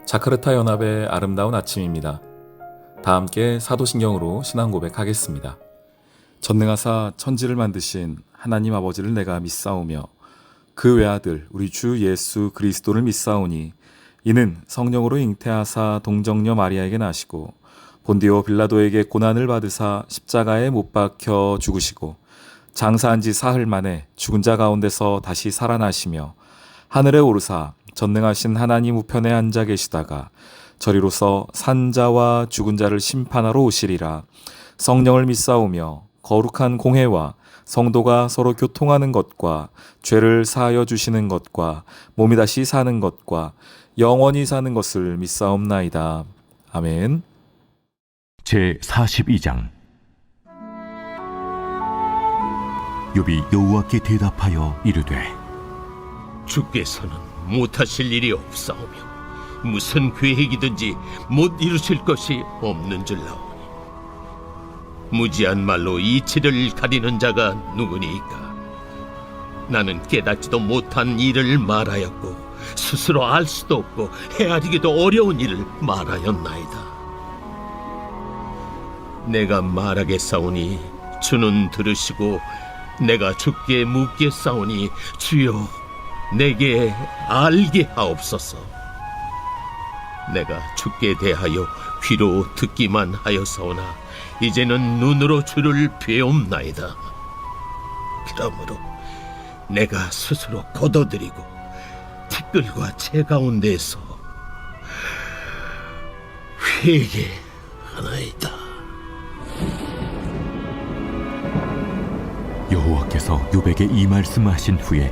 자카르타 연합의 아름다운 아침입니다. 다 함께 사도신경으로 신앙 고백하겠습니다. 전능하사 천지를 만드신 하나님 아버지를 내가 믿사오며 그 외아들 우리 주 예수 그리스도를 믿사오니 이는 성령으로 잉태하사 동정녀 마리아에게 나시고 본디오 빌라도에게 고난을 받으사 십자가에 못 박혀 죽으시고 장사한 지 사흘 만에 죽은 자 가운데서 다시 살아나시며 하늘에 오르사 전능하신 하나님 우편에 앉아 계시다가 저리로서 산자와 죽은 자를 심판하러 오시리라. 성령을 믿사오며 거룩한 공회와 성도가 서로 교통하는 것과 죄를 사하여 주시는 것과 몸이 다시 사는 것과 영원히 사는 것을 믿사옵나이다. 아멘. 제42장. 욥이 여호와께 대답하여 이르되 주께서는 못하실 일이 없사오며 무슨 계획이든지 못 이루실 것이 없는 줄 나오니 무지한 말로 이치를 가리는 자가 누구니까. 나는 깨닫지도 못한 일을 말하였고 스스로 알 수도 없고 헤아리기도 어려운 일을 말하였나이다. 내가 말하겠사오니 주는 들으시고 내가 주께 묻겠사오니 주여 내게 알게 하옵소서. 내가 주께 대하여 귀로 듣기만 하였사오나 이제는 눈으로 주를 배움나이다. 그러므로 내가 스스로 거둬들이고 티끌과 재 가운데에서 회개하나이다. 여호와께서 욥에게 이 말씀하신 후에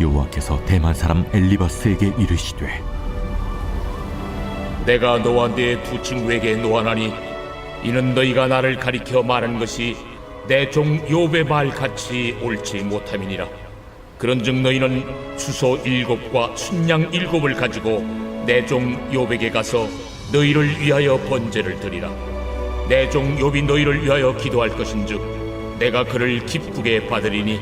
여호와께서 대만 사람 엘리바스에게 이르시되 내가 너와 네 두 친구에게 노하나니 이는 너희가 나를 가리켜 말하는 것이 내 종 욥의 말같이 옳지 못함이니라. 그런즉 너희는 수소 7과 순양 7을 가지고 내 종 욥에게 가서 너희를 위하여 번제를 드리라. 내 종 욥이 너희를 위하여 기도할 것인즉 내가 그를 기쁘게 받으리니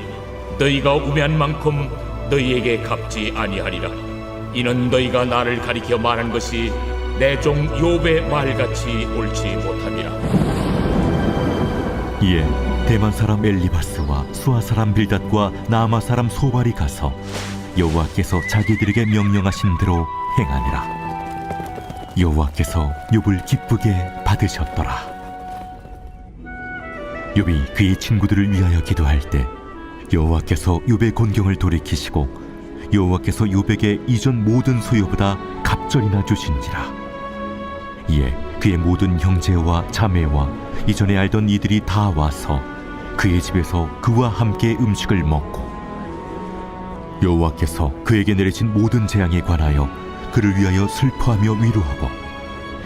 너희가 우매한 만큼 너희에게 갚지 아니하리라. 이는 너희가 나를 가리켜 말한 것이 내 종 욥의 말같이 옳지 못함이라. 이에 대만 사람 엘리바스와 수아 사람 빌닷과 나아마 사람 소발이 가서 여호와께서 자기들에게 명령하신 대로 행하니라. 여호와께서 욥을 기쁘게 받으셨더라. 욥이 그의 친구들을 위하여 기도할 때 여호와께서 욥의 곤경을 돌이키시고 여호와께서 욥에게 이전 모든 소유보다 갑절이나 주신지라. 이에 그의 모든 형제와 자매와 이전에 알던 이들이 다 와서 그의 집에서 그와 함께 음식을 먹고 여호와께서 그에게 내리신 모든 재앙에 관하여 그를 위하여 슬퍼하며 위로하고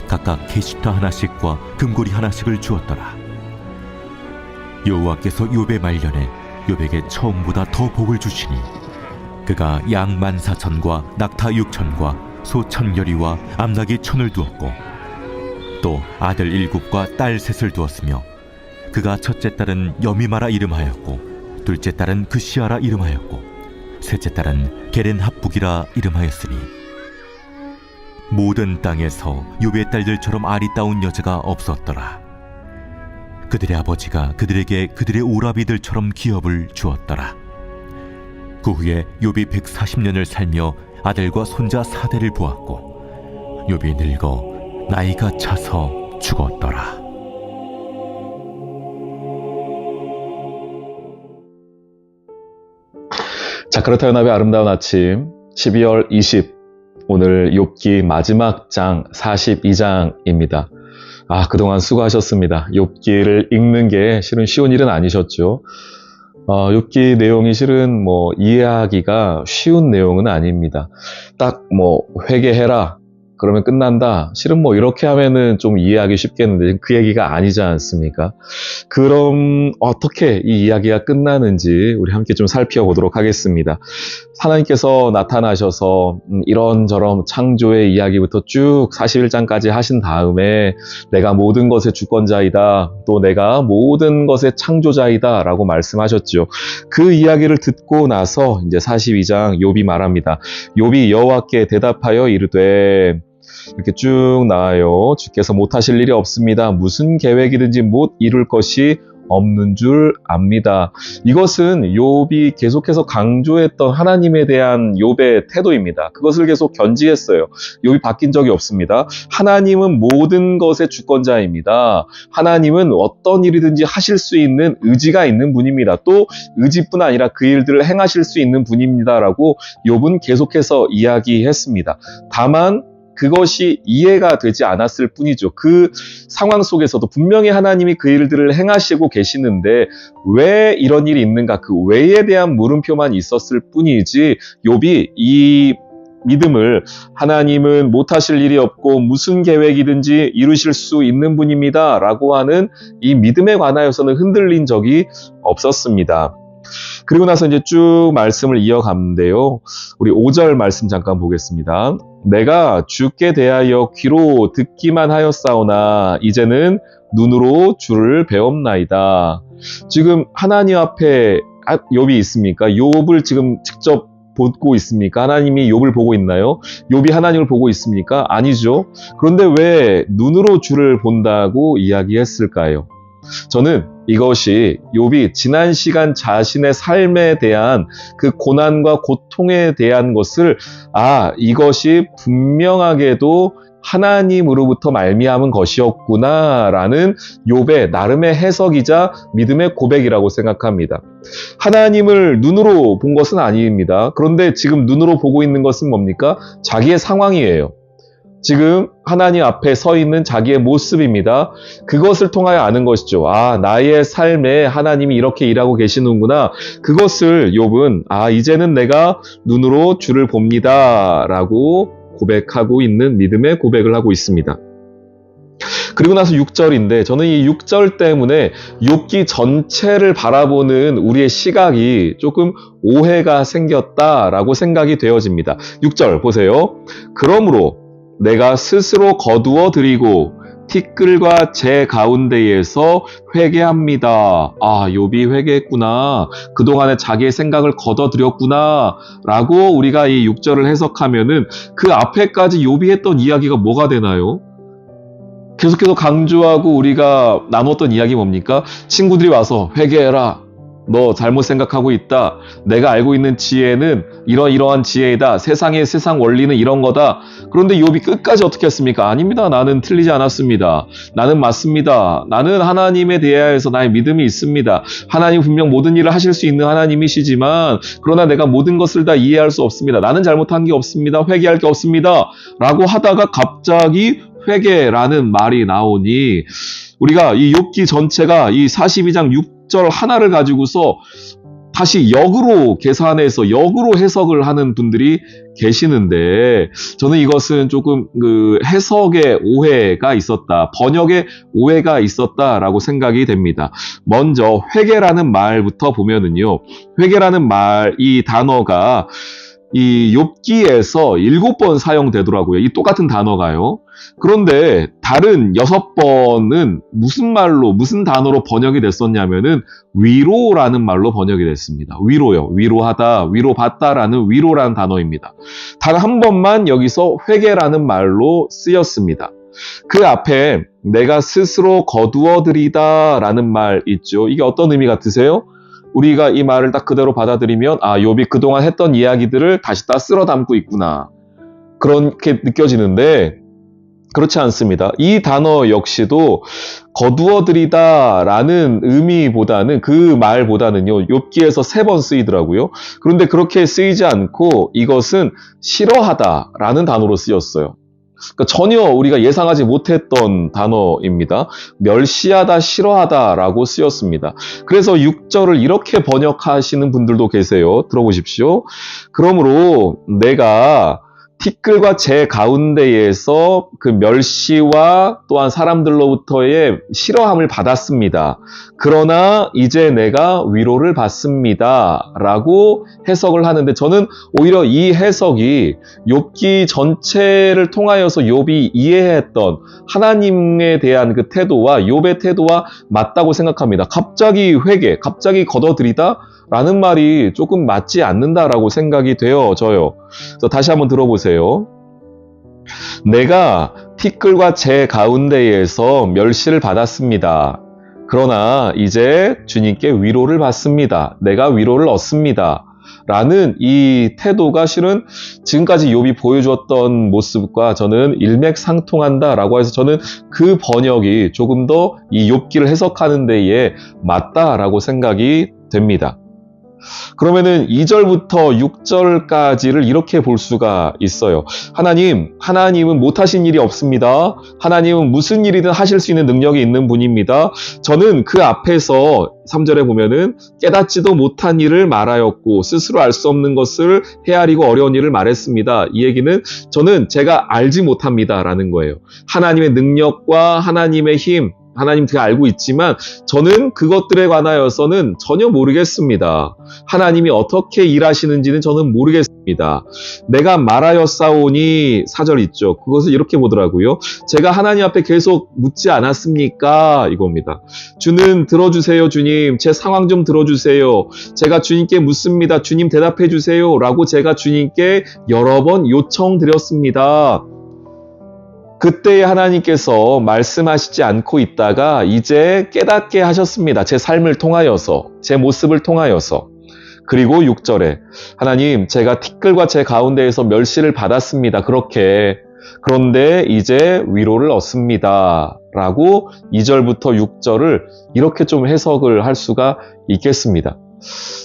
각각 게시타 하나씩과 금고리 하나씩을 주었더라. 여호와께서 욥의 말년에 욥에게 처음보다 더 복을 주시니 그가 양 14,000과 낙타 6,000과 소 1,000여리와 암낙이 1,000을 두었고 또 아들 7과 딸 3을 두었으며 그가 첫째 딸은 여미마라 이름하였고 둘째 딸은 그시아라 이름하였고 셋째 딸은 게렌합북이라 이름하였으니 모든 땅에서 욥의 딸들처럼 아리따운 여자가 없었더라. 그들의 아버지가 그들에게 그들의 오라비들처럼 기업을 주었더라. 그 후에 욥이 140년을 살며 아들과 손자 4대를 보았고 욥이 늙어 나이가 차서 죽었더라. 자카르타 연합의 아름다운 아침 12월 20 오늘 욥기 마지막 장 42장입니다. 그동안 수고하셨습니다. 욥기를 읽는 게 실은 쉬운 일은 아니셨죠. 욥기 내용이 실은 이해하기가 쉬운 내용은 아닙니다. 딱 회개해라 그러면 끝난다. 실은 이렇게 하면은 좀 이해하기 쉽겠는데 그 얘기가 아니지 않습니까? 그럼 어떻게 이 이야기가 끝나는지 우리 함께 좀 살펴보도록 하겠습니다. 하나님께서 나타나셔서 이런저런 창조의 이야기부터 쭉 41장까지 하신 다음에 내가 모든 것의 주권자이다. 또 내가 모든 것의 창조자이다. 라고 말씀하셨죠. 그 이야기를 듣고 나서 이제 42장 욥이 말합니다. 욥이 여호와께 대답하여 이르되 이렇게 쭉 나와요. 주께서 못하실 일이 없습니다. 무슨 계획이든지 못 이룰 것이 없는 줄 압니다. 이것은 욥이 계속해서 강조했던 하나님에 대한 욥의 태도입니다. 그것을 계속 견지했어요. 욥이 바뀐 적이 없습니다. 하나님은 모든 것의 주권자입니다. 하나님은 어떤 일이든지 하실 수 있는 의지가 있는 분입니다. 또 의지뿐 아니라 그 일들을 행하실 수 있는 분입니다라고 욥은 계속해서 이야기했습니다. 다만 그것이 이해가 되지 않았을 뿐이죠. 그 상황 속에서도 분명히 하나님이 그 일들을 행하시고 계시는데 왜 이런 일이 있는가, 그 왜에 대한 물음표만 있었을 뿐이지 욥이 이 믿음을 하나님은 못하실 일이 없고 무슨 계획이든지 이루실 수 있는 분입니다 라고 하는 이 믿음에 관하여서는 흔들린 적이 없었습니다. 그리고 나서 이제 쭉 말씀을 이어가는데요. 우리 5절 말씀 잠깐 보겠습니다. 내가 주께 대하여 귀로 듣기만 하였사오나 이제는 눈으로 주를 배옵나이다. 지금 하나님 앞에 욥이 있습니까? 욥을 지금 직접 보고 있습니까? 하나님이 욥을 보고 있나요? 욥이 하나님을 보고 있습니까? 아니죠. 그런데 왜 눈으로 주를 본다고 이야기했을까요? 저는 이것이 욥이 지난 시간 자신의 삶에 대한 그 고난과 고통에 대한 것을 이것이 분명하게도 하나님으로부터 말미암은 것이었구나라는 욥의 나름의 해석이자 믿음의 고백이라고 생각합니다. 하나님을 눈으로 본 것은 아닙니다. 그런데 지금 눈으로 보고 있는 것은 뭡니까? 자기의 상황이에요. 지금 하나님 앞에 서 있는 자기의 모습입니다. 그것을 통하여 아는 것이죠. 나의 삶에 하나님이 이렇게 일하고 계시는구나. 그것을 욥은 이제는 내가 눈으로 주를 봅니다 라고 고백하고 있는 믿음의 고백을 하고 있습니다. 그리고 나서 6절인데 저는 이 6절 때문에 욥기 전체를 바라보는 우리의 시각이 조금 오해가 생겼다라고 생각이 되어집니다. 6절 보세요. 그러므로 내가 스스로 거두어 드리고 티끌과 재 가운데에서 회개합니다. 욥이 회개했구나. 그동안에 자기의 생각을 거둬들였구나. 라고 우리가 이 6절을 해석하면은 그 앞에까지 욥이 했던 이야기가 뭐가 되나요? 계속해서 강조하고 우리가 나눴던 이야기 뭡니까? 친구들이 와서 회개해라. 너 잘못 생각하고 있다. 내가 알고 있는 지혜는 이러한 지혜이다. 세상 원리는 이런 거다. 그런데 욥이 끝까지 어떻게 했습니까? 아닙니다. 나는 틀리지 않았습니다. 나는 맞습니다. 나는 하나님에 대하여서 나의 믿음이 있습니다. 하나님 분명 모든 일을 하실 수 있는 하나님이시지만 그러나 내가 모든 것을 다 이해할 수 없습니다. 나는 잘못한 게 없습니다. 회개할 게 없습니다. 라고 하다가 갑자기 회개라는 말이 나오니 우리가 이 욥기 전체가 이 42장 6절 하나를 가지고서 다시 역으로 계산해서 역으로 해석을 하는 분들이 계시는데 저는 이것은 조금 그 해석에 오해가 있었다. 번역에 오해가 있었다라고 생각이 됩니다. 먼저 회개라는 말부터 보면은요. 회개라는 말, 이 단어가 이 욥기에서 7번 사용되더라고요. 이 똑같은 단어가요. 그런데 다른 6번은 무슨 단어로 번역이 됐었냐면은 위로라는 말로 번역이 됐습니다. 위로요. 위로하다, 위로받다라는 위로라는 단어입니다. 단 한 번만 여기서 회개라는 말로 쓰였습니다. 그 앞에 내가 스스로 거두어드리다 라는 말 있죠. 이게 어떤 의미 같으세요? 우리가 이 말을 딱 그대로 받아들이면 욥이 그동안 했던 이야기들을 다시 다 쓸어 담고 있구나. 그렇게 느껴지는데 그렇지 않습니다. 이 단어 역시도 거두어드리다라는 의미보다는 그 말보다는요. 욥기에서 3번 쓰이더라고요. 그런데 그렇게 쓰이지 않고 이것은 싫어하다라는 단어로 쓰였어요. 그러니까 전혀 우리가 예상하지 못했던 단어입니다. 멸시하다, 싫어하다라고 쓰였습니다. 그래서 6절을 이렇게 번역하시는 분들도 계세요. 들어보십시오. 그러므로 내가 티끌과 재 가운데에서 그 멸시와 또한 사람들로부터의 싫어함을 받았습니다. 그러나 이제 내가 위로를 받습니다. 라고 해석을 하는데 저는 오히려 이 해석이 욥기 전체를 통하여서 욥이 이해했던 하나님에 대한 그 태도와 욥의 태도와 맞다고 생각합니다. 갑자기 회개, 갑자기 걷어들이다? 라는 말이 조금 맞지 않는다라고 생각이 되어져요. 그래서 다시 한번 들어보세요. 내가 티끌과 재 가운데에서 멸시를 받았습니다. 그러나 이제 주님께 위로를 받습니다. 내가 위로를 얻습니다. 라는 이 태도가 실은 지금까지 욥이 보여주었던 모습과 저는 일맥상통한다라고 해서 저는 그 번역이 조금 더 이 욥기를 해석하는 데에 맞다라고 생각이 됩니다. 그러면은 2절부터 6절까지를 이렇게 볼 수가 있어요. 하나님은 못하신 일이 없습니다. 하나님은 무슨 일이든 하실 수 있는 능력이 있는 분입니다. 저는 그 앞에서 3절에 보면은 깨닫지도 못한 일을 말하였고 스스로 알 수 없는 것을 헤아리고 어려운 일을 말했습니다. 이 얘기는 저는 제가 알지 못합니다라는 거예요. 하나님의 능력과 하나님의 힘, 하나님 제가 알고 있지만 저는 그것들에 관하여서는 전혀 모르겠습니다. 하나님이 어떻게 일하시는지는 저는 모르겠습니다. 내가 말하였사오니 4절 있죠. 그것을 이렇게 보더라고요. 제가 하나님 앞에 계속 묻지 않았습니까? 이겁니다. 주는 들어주세요, 주님. 제 상황 좀 들어주세요. 제가 주님께 묻습니다. 주님 대답해 주세요. 라고 제가 주님께 여러 번 요청드렸습니다. 그때 하나님께서 말씀하시지 않고 있다가 이제 깨닫게 하셨습니다. 제 삶을 통하여서, 제 모습을 통하여서. 그리고 6절에 하나님, 제가 티끌과 제 가운데에서 멸시를 받았습니다. 그렇게. 그런데 이제 위로를 얻습니다. 라고 2절부터 6절을 이렇게 좀 해석을 할 수가 있겠습니다.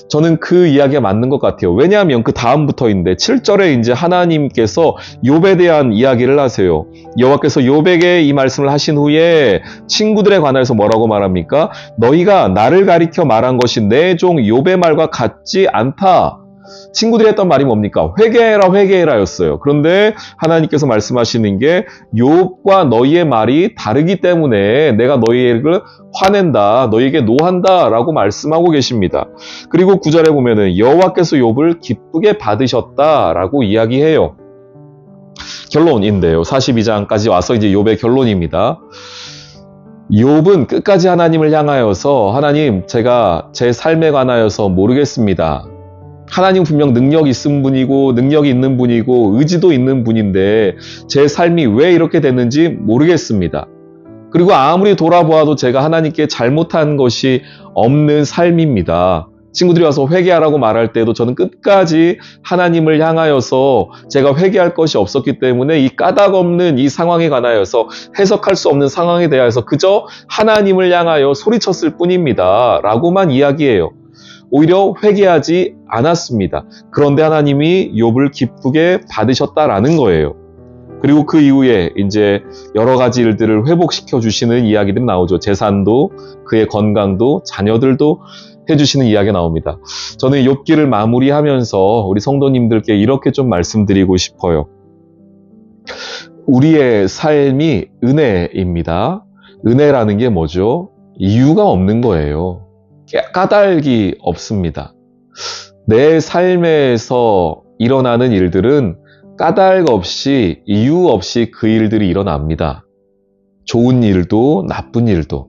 저는 그 이야기가 맞는 것 같아요. 왜냐하면 그 다음부터인데 7절에 이제 하나님께서 욥에 대한 이야기를 하세요. 여호와께서 욥에게 이 말씀을 하신 후에 친구들에 관해서 뭐라고 말합니까? 너희가 나를 가리켜 말한 것이 내 종 욥의 말과 같지 않다. 친구들이 했던 말이 뭡니까? 회개해라, 회개해라 였어요. 그런데 하나님께서 말씀하시는 게 욥과 너희의 말이 다르기 때문에 내가 너희를 화낸다, 너희에게 노한다 라고 말씀하고 계십니다. 그리고 9절에 보면은 여호와께서 욥을 기쁘게 받으셨다라고 이야기해요. 결론인데요. 42장까지 와서 이제 욥의 결론입니다. 욥은 끝까지 하나님을 향하여서 하나님, 제가 제 삶에 관하여서 모르겠습니다. 하나님 분명 능력이 있는 분이고 의지도 있는 분인데 제 삶이 왜 이렇게 됐는지 모르겠습니다. 그리고 아무리 돌아보아도 제가 하나님께 잘못한 것이 없는 삶입니다. 친구들이 와서 회개하라고 말할 때도 저는 끝까지 하나님을 향하여서 제가 회개할 것이 없었기 때문에 이 까닭 없는 이 상황에 관하여서 해석할 수 없는 상황에 대하여서 그저 하나님을 향하여 소리쳤을 뿐입니다. 라고만 이야기해요. 오히려 회개하지 않았습니다. 그런데 하나님이 욥을 기쁘게 받으셨다라는 거예요. 그리고 그 이후에 이제 여러 가지 일들을 회복시켜 주시는 이야기들이 나오죠. 재산도, 그의 건강도, 자녀들도 해주시는 이야기가 나옵니다. 저는 욥기를 마무리하면서 우리 성도님들께 이렇게 좀 말씀드리고 싶어요. 우리의 삶이 은혜입니다. 은혜라는 게 뭐죠? 이유가 없는 거예요. 까닭이 없습니다. 내 삶에서 일어나는 일들은 까닭 없이, 이유 없이 그 일들이 일어납니다. 좋은 일도 나쁜 일도.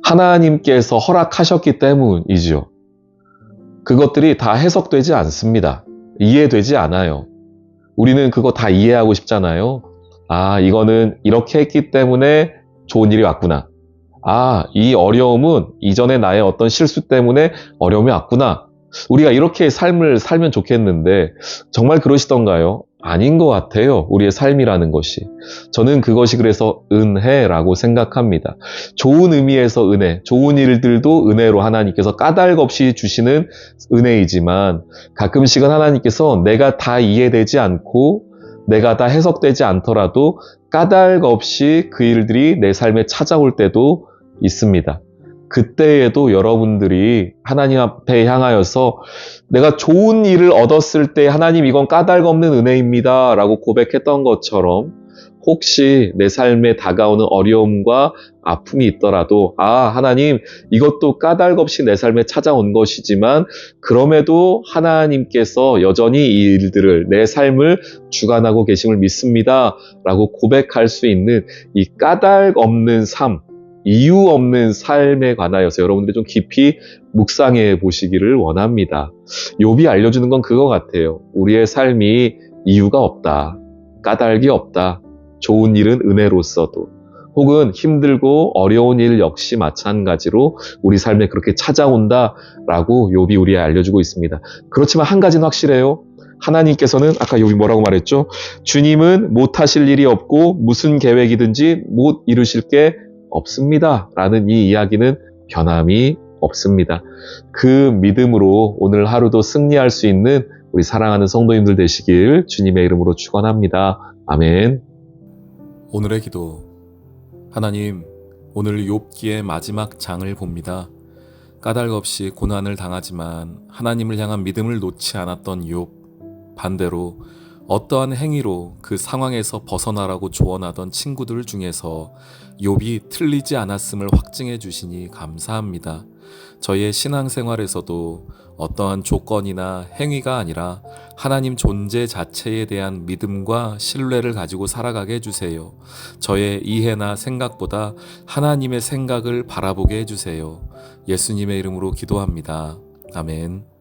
하나님께서 허락하셨기 때문이죠. 그것들이 다 해석되지 않습니다. 이해되지 않아요. 우리는 그거 다 이해하고 싶잖아요. 아, 이거는 이렇게 했기 때문에 좋은 일이 왔구나. 아, 이 어려움은 이전에 나의 어떤 실수 때문에 어려움이 왔구나. 우리가 이렇게 삶을 살면 좋겠는데 정말 그러시던가요? 아닌 것 같아요. 우리의 삶이라는 것이. 저는 그것이 그래서 은혜라고 생각합니다. 좋은 의미에서 은혜, 좋은 일들도 은혜로 하나님께서 까닭 없이 주시는 은혜이지만 가끔씩은 하나님께서 내가 다 이해되지 않고 내가 다 해석되지 않더라도 까닭 없이 그 일들이 내 삶에 찾아올 때도 있습니다. 그때에도 여러분들이 하나님 앞에 향하여서 내가 좋은 일을 얻었을 때 하나님 이건 까닭 없는 은혜입니다 라고 고백했던 것처럼 혹시 내 삶에 다가오는 어려움과 아픔이 있더라도 아, 하나님 이것도 까닭 없이 내 삶에 찾아온 것이지만 그럼에도 하나님께서 여전히 이 일들을 내 삶을 주관하고 계심을 믿습니다 라고 고백할 수 있는 이 까닭 없는 삶, 이유 없는 삶에 관하여서 여러분들이 좀 깊이 묵상해 보시기를 원합니다. 욥이 알려주는 건 그거 같아요. 우리의 삶이 이유가 없다. 까닭이 없다. 좋은 일은 은혜로서도 혹은 힘들고 어려운 일 역시 마찬가지로 우리 삶에 그렇게 찾아온다라고 욥이 우리에게 알려주고 있습니다. 그렇지만 한 가지는 확실해요. 하나님께서는 아까 욥이 뭐라고 말했죠? 주님은 못하실 일이 없고 무슨 계획이든지 못 이루실 게 없습니다. 라는 이 이야기는 변함이 없습니다. 그 믿음으로 오늘 하루도 승리할 수 있는 우리 사랑하는 성도님들 되시길 주님의 이름으로 축원합니다. 아멘. 오늘의 기도. 하나님, 오늘 욥기의 마지막 장을 봅니다. 까닭 없이 고난을 당하지만 하나님을 향한 믿음을 놓지 않았던 욥. 반대로 어떠한 행위로 그 상황에서 벗어나라고 조언하던 친구들 중에서 욥이 틀리지 않았음을 확증해 주시니 감사합니다. 저희의 신앙생활에서도 어떠한 조건이나 행위가 아니라 하나님 존재 자체에 대한 믿음과 신뢰를 가지고 살아가게 해주세요. 저의 이해나 생각보다 하나님의 생각을 바라보게 해주세요. 예수님의 이름으로 기도합니다. 아멘.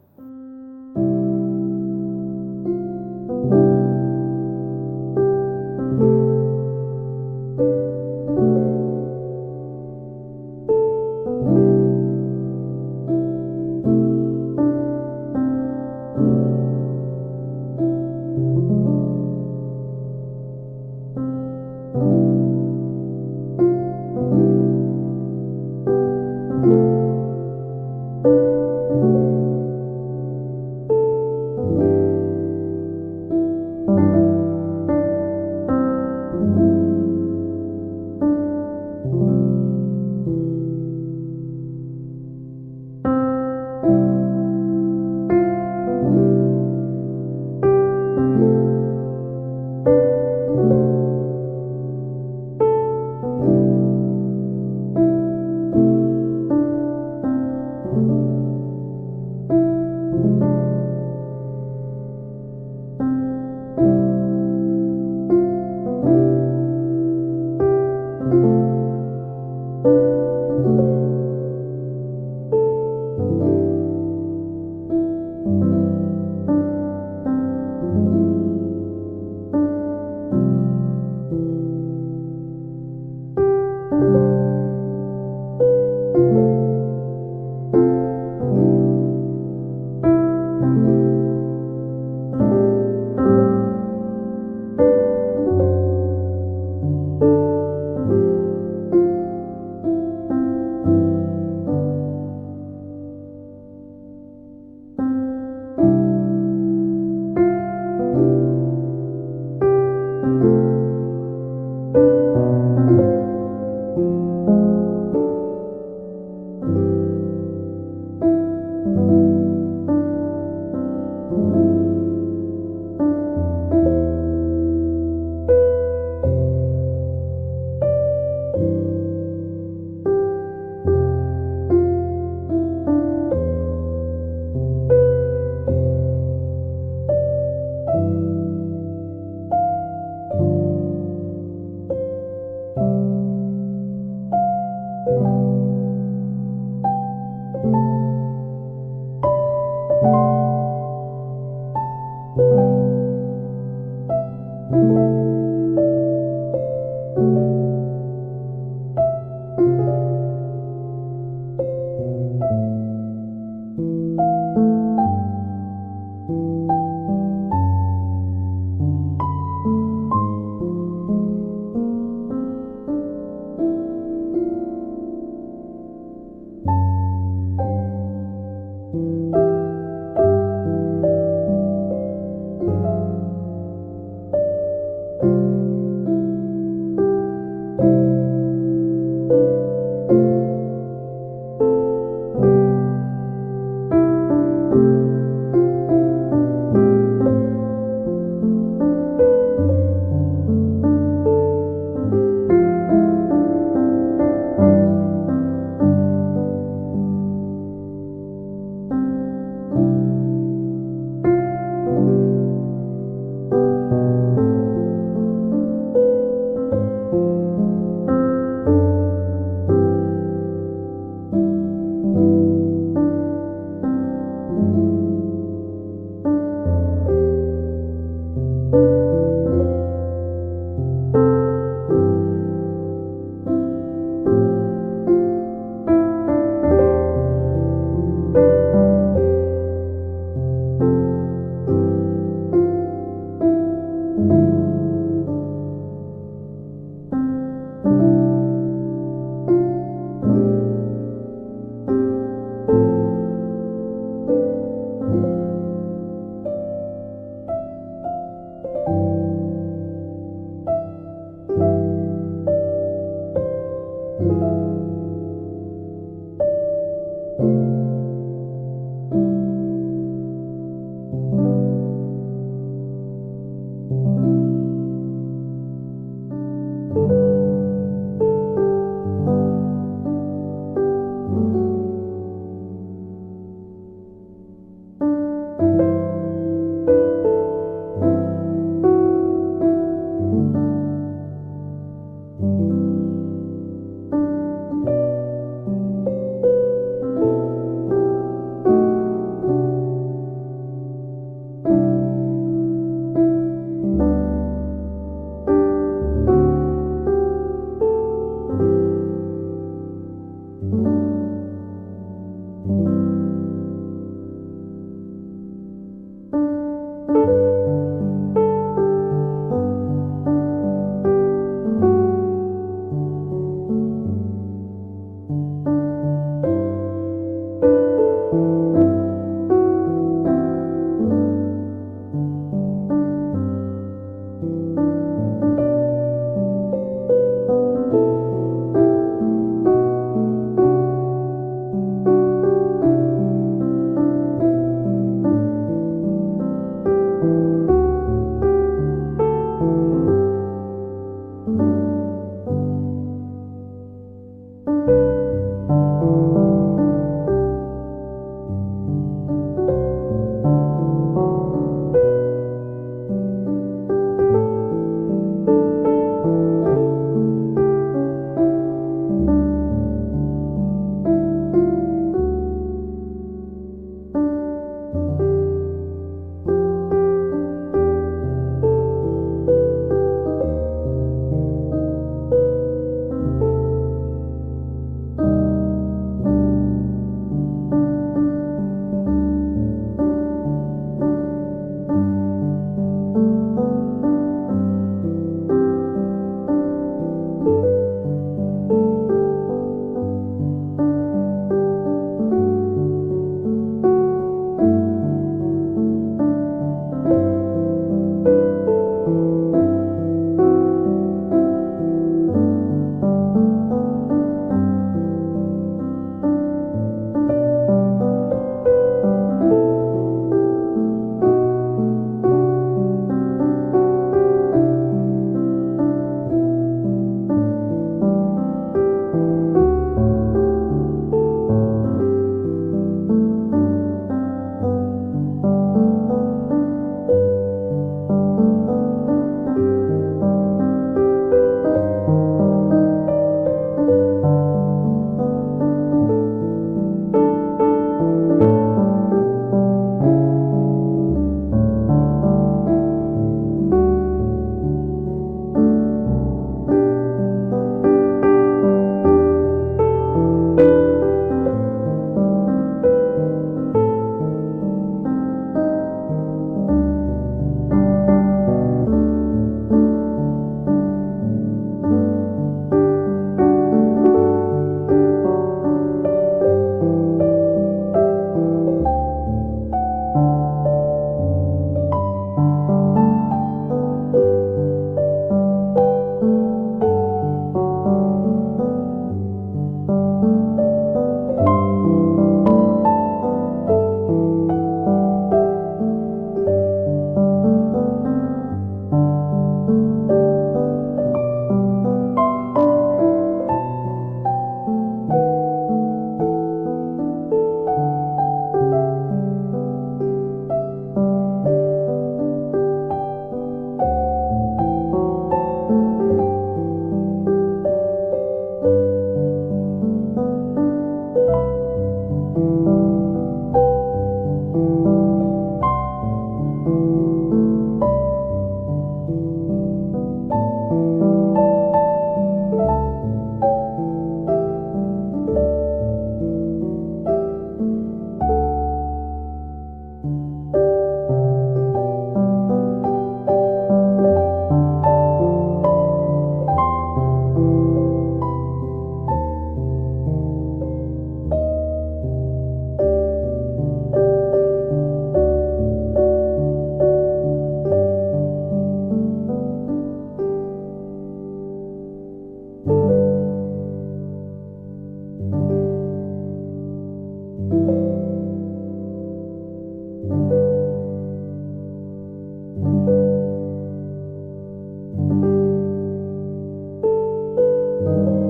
요